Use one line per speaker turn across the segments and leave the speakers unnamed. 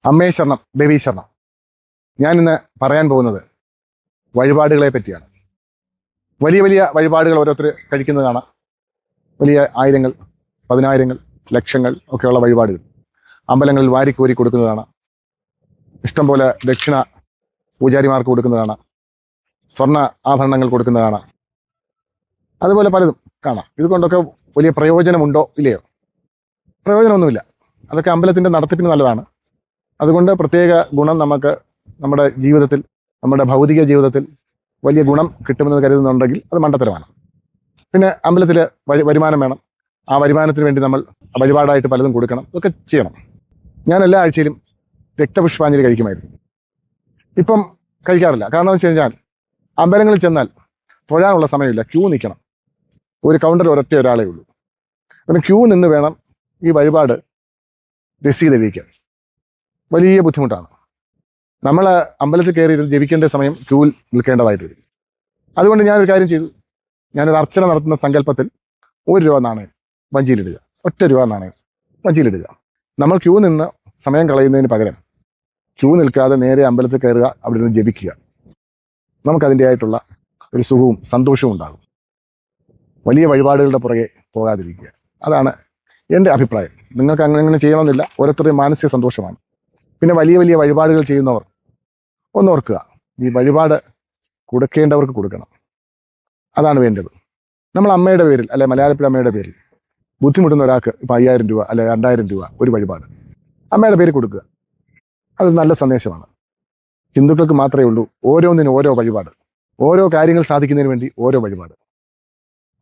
അമ്മേ ശരണം, ദേവീ ശരണം. ഞാനിന്ന് പറയാൻ പോകുന്നത് വഴിപാടുകളെ പറ്റിയാണ്. വലിയ വലിയ വഴിപാടുകൾ ഓരോരുത്തർ കഴിക്കുന്നത് കാണാം. വലിയ ആയിരങ്ങൾ, പതിനായിരങ്ങൾ, ലക്ഷങ്ങൾ ഒക്കെയുള്ള വഴിപാടുകൾ അമ്പലങ്ങളിൽ വാരിക്കോരി കൊടുക്കുന്നത് കാണാം. ഇഷ്ടംപോലെ ദക്ഷിണ പൂജാരിമാർക്ക് കൊടുക്കുന്നത് കാണാം. സ്വർണ്ണ ആഭരണങ്ങൾ കൊടുക്കുന്നത് കാണാം. അതുപോലെ പലതും കാണാം. ഇതുകൊണ്ടൊക്കെ വലിയ പ്രയോജനമുണ്ടോ ഇല്ലയോ? പ്രയോജനമൊന്നുമില്ല. അതൊക്കെ അമ്പലത്തിൻ്റെ നടത്തിപ്പിന് നല്ലതാണ്. അതുകൊണ്ട് പ്രത്യേക ഗുണം നമുക്ക് നമ്മുടെ ജീവിതത്തിൽ, നമ്മുടെ ഭൗതിക ജീവിതത്തിൽ വലിയ ഗുണം കിട്ടുമെന്ന് കരുതുന്നുണ്ടെങ്കിൽ അത് മണ്ടത്തരമാണ്. പിന്നെ അമ്പലത്തിൽ വരുമാനം വേണം. ആ വരുമാനത്തിന് വേണ്ടി നമ്മൾ വഴിപാടായിട്ട് പലതും കൊടുക്കണം. ഇതൊക്കെ ചെയ്യണം. ഞാൻ എല്ലാ ആഴ്ചയിലും രക്തപുഷ്പാഞ്ജലി കഴിക്കുമായിരുന്നു. ഇപ്പം കഴിക്കാറില്ല. കാരണം എന്ന് വെച്ച് കഴിഞ്ഞാൽ അമ്പലങ്ങളിൽ ചെന്നാൽ തൊഴാനുള്ള സമയമില്ല. ക്യൂ നിൽക്കണം. ഒരു കൗണ്ടർ ഒരാളേ ഉള്ളൂ. പിന്നെ ക്യൂ നിന്ന് വേണം ഈ വഴിപാട് രസീത് എഴുതിക്കാൻ. വലിയ ബുദ്ധിമുട്ടാണ്. നമ്മൾ അമ്പലത്തിൽ കയറി ജപിക്കേണ്ട സമയം ക്യൂവിൽ നിൽക്കേണ്ടതായിട്ട് വരും. അതുകൊണ്ട് ഞാനൊരു കാര്യം ചെയ്തു. ഞാനൊരു അർച്ചന നടത്തുന്ന സങ്കല്പത്തിൽ 1 രൂപ നാണയം വഞ്ചിയിലിടുക, 1 രൂപ നാണയം വഞ്ചിയിലിടുക. നമ്മൾ ക്യൂ നിന്ന് സമയം കളയുന്നതിന് പകരം ക്യൂ നിൽക്കാതെ നേരെ അമ്പലത്തിൽ കയറുക, അവിടെ നിന്ന് ജപിക്കുക. നമുക്കതിൻ്റെതായിട്ടുള്ള ഒരു സുഖവും സന്തോഷവും ഉണ്ടാകും. വലിയ വഴിപാടുകളുടെ പുറകെ പോകാതിരിക്കുക. അതാണ് എൻ്റെ അഭിപ്രായം. നിങ്ങൾക്ക് അങ്ങനെ ചെയ്യണമെന്നില്ല. ഓരോരുത്തരുടെയും മാനസിക സന്തോഷമാണ്. പിന്നെ വലിയ വലിയ വഴിപാടുകൾ ചെയ്യുന്നവർ ഒന്ന് ഓർക്കുക, ഈ വഴിപാട് കൊടുക്കേണ്ടവർക്ക് കൊടുക്കണം. അതാണ് വേണ്ടത്. നമ്മൾ അമ്മയുടെ പേരിൽ, അല്ലെ മലയാളപ്പിഴ അമ്മയുടെ പേരിൽ ബുദ്ധിമുട്ടുന്ന ഒരാൾക്ക് ഇപ്പോൾ 5000 രൂപ അല്ലെ 2000 രൂപ ഒരു വഴിപാട് അമ്മയുടെ പേരിൽ കൊടുക്കുക. അത് നല്ല സന്ദേശമാണ്. ഹിന്ദുക്കൾക്ക് മാത്രമേ ഉള്ളൂ ഓരോന്നിനും ഓരോ വഴിപാട്. ഓരോ കാര്യങ്ങൾ സാധിക്കുന്നതിന് വേണ്ടി ഓരോ വഴിപാട്,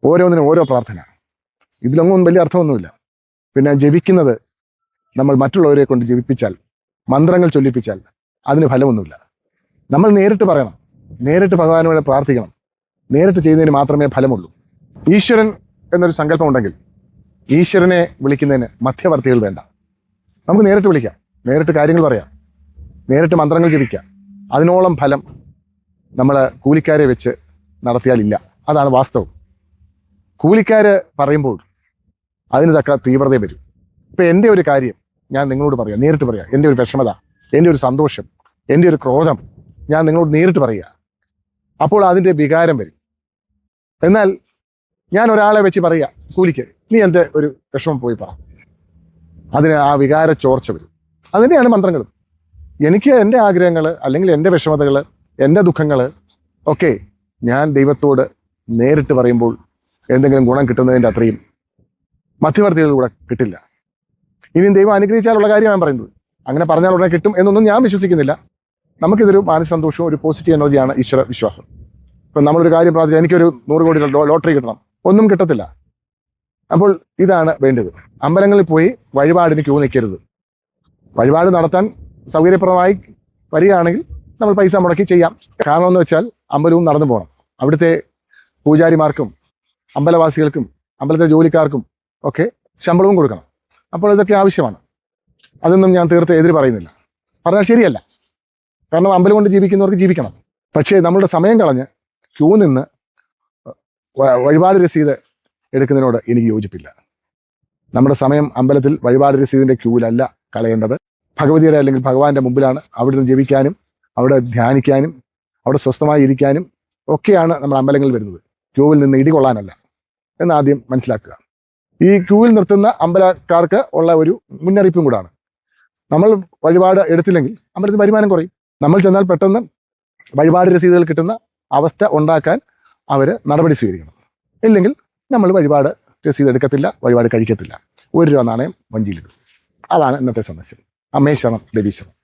ഓരോന്നിനും ഓരോ പ്രാർത്ഥന. ഇതിലൊന്നും വലിയ അർത്ഥമൊന്നുമില്ല. പിന്നെ ജപിക്കുന്നത് നമ്മൾ മറ്റുള്ളവരെ കൊണ്ട് ജപിപ്പിച്ചാൽ, മന്ത്രങ്ങൾ ചൊല്ലിപ്പിച്ചാൽ അതിന് ഫലമൊന്നുമില്ല. നമ്മൾ നേരിട്ട് പറയണം, നേരിട്ട് ഭഗവാനോട് പ്രാർത്ഥിക്കണം. നേരിട്ട് ചെയ്യുന്നതിന് മാത്രമേ ഫലമുള്ളൂ. ഈശ്വരൻ എന്നൊരു സങ്കല്പം ഉണ്ടെങ്കിൽ ഈശ്വരനെ വിളിക്കുന്നതിന് മധ്യവർത്തികൾ വേണ്ട. നമുക്ക് നേരിട്ട് വിളിക്കാം, നേരിട്ട് കാര്യങ്ങൾ പറയാം, നേരിട്ട് മന്ത്രങ്ങൾ ജപിക്കാം. അതിനോളം ഫലം നമ്മൾ കൂലിക്കാരെ വെച്ച് നടത്തിയാലില്ല. അതാണ് വാസ്തവം. കൂലിക്കാർ പറയുമ്പോൾ അതിന് തക്ക തീവ്രത വരും. ഇപ്പം എൻ്റെ ഒരു കാര്യം ഞാൻ നിങ്ങളോട് പറയാം, നേരിട്ട് പറയാം. എൻ്റെ ഒരു വിഷമത, എൻ്റെ ഒരു സന്തോഷം, എൻ്റെ ഒരു ക്രോധം ഞാൻ നിങ്ങളോട് നേരിട്ട് പറയുക. അപ്പോൾ അതിൻ്റെ വികാരം വരും. എന്നാൽ ഞാൻ ഒരാളെ വെച്ച് പറയുക കൂലിക്ക്, നീ എൻ്റെ ഒരു വിഷമം പോയി പറ, അതിന് ആ വികാര ചോർച്ച വരും. അതിൻ്റെയാണ് മന്ത്രങ്ങളും. എനിക്ക് എൻ്റെ ആഗ്രഹങ്ങൾ, അല്ലെങ്കിൽ എൻ്റെ വിഷമതകൾ, എൻ്റെ ദുഃഖങ്ങൾ ഒക്കെ ഞാൻ ദൈവത്തോട് നേരിട്ട് പറയുമ്പോൾ എന്തെങ്കിലും ഗുണം കിട്ടുന്നതിൻ്റെ അത്രയും മധ്യവർത്തികളിലൂടെ കിട്ടില്ല. ഇനിയും ദൈവം അനുഗ്രഹിച്ചാലുള്ള കാര്യം ഞാൻ പറയുന്നത്. അങ്ങനെ പറഞ്ഞാൽ ഉടനെ കിട്ടും എന്നൊന്നും ഞാൻ വിശ്വസിക്കുന്നില്ല. നമുക്കിതൊരു മാനസിക സന്തോഷവും ഒരു പോസിറ്റീവ് എനർജിയാണ് ഈശ്വര വിശ്വാസം. ഇപ്പം നമ്മളൊരു കാര്യം പ്രാർത്ഥിച്ചാൽ എനിക്കൊരു 100 കോടി ലോട്ടറി കിട്ടണം, ഒന്നും കിട്ടത്തില്ല. അപ്പോൾ ഇതാണ് വേണ്ടത്. അമ്പലങ്ങളിൽ പോയി വഴിപാടിന് ക്യൂ നിൽക്കരുത്. വഴിപാട് നടത്താൻ സൗകര്യപ്രദമായി വരികയാണെങ്കിൽ നമ്മൾ പൈസ മുടക്കി ചെയ്യാം. കാരണം എന്ന് വെച്ചാൽ അമ്പലവും നടന്നു പോകണം. അവിടുത്തെ പൂജാരിമാർക്കും അമ്പലവാസികൾക്കും അമ്പലത്തിലെ ജോലിക്കാർക്കും ഒക്കെ ശമ്പളവും കൊടുക്കണം. അപ്പോൾ ഇതൊക്കെ ആവശ്യമാണ്. അതൊന്നും ഞാൻ തീർത്ത് എതിര് പറയുന്നില്ല. പറഞ്ഞാൽ ശരിയല്ല. കാരണം അമ്പലം കൊണ്ട് ജീവിക്കുന്നവർക്ക് ജീവിക്കണം. പക്ഷേ നമ്മളുടെ സമയം കളഞ്ഞ് ക്യൂ നിന്ന് വഴിപാട് രസീത് എടുക്കുന്നതിനോട് എനിക്ക് യോജിപ്പില്ല. നമ്മുടെ സമയം അമ്പലത്തിൽ വഴിപാട് രസീതിൻ്റെ ക്യൂവിലല്ല കളയേണ്ടത്. ഭഗവതിയുടെ അല്ലെങ്കിൽ ഭഗവാന്റെ മുമ്പിലാണ്. അവിടെ നിന്ന് ജപിക്കാനും അവിടെ ധ്യാനിക്കാനും അവിടെ സ്വസ്ഥമായി ഇരിക്കാനും ഒക്കെയാണ് നമ്മൾ അമ്പലങ്ങളിൽ വരുന്നത്. ക്യൂവിൽ നിന്ന് ഇടികൊള്ളാനല്ല എന്നാദ്യം മനസ്സിലാക്കുക. ഈ ക്യൂവിൽ നിർത്തുന്ന അമ്പലക്കാർക്ക് ഉള്ള ഒരു മുന്നറിയിപ്പും കൂടാണ്. നമ്മൾ വഴിപാട് എടുത്തില്ലെങ്കിൽ അമ്പലത്തിൽ വരുമാനം കുറയും. നമ്മൾ ചെന്നാൽ പെട്ടെന്ന് വഴിപാട് രസീതുകൾ കിട്ടുന്ന അവസ്ഥ ഉണ്ടാക്കാൻ അവർ നടപടി സ്വീകരിക്കണം. ഇല്ലെങ്കിൽ നമ്മൾ വഴിപാട് രസീത് എടുക്കത്തില്ല, വഴിപാട് കഴിക്കത്തില്ല. 1 രൂപ നാണയം വഞ്ചിയിലിടും. അതാണ് ഇന്നത്തെ സന്ദേശം. അമ്മേ ശരണം, ദേവീ ശരണം.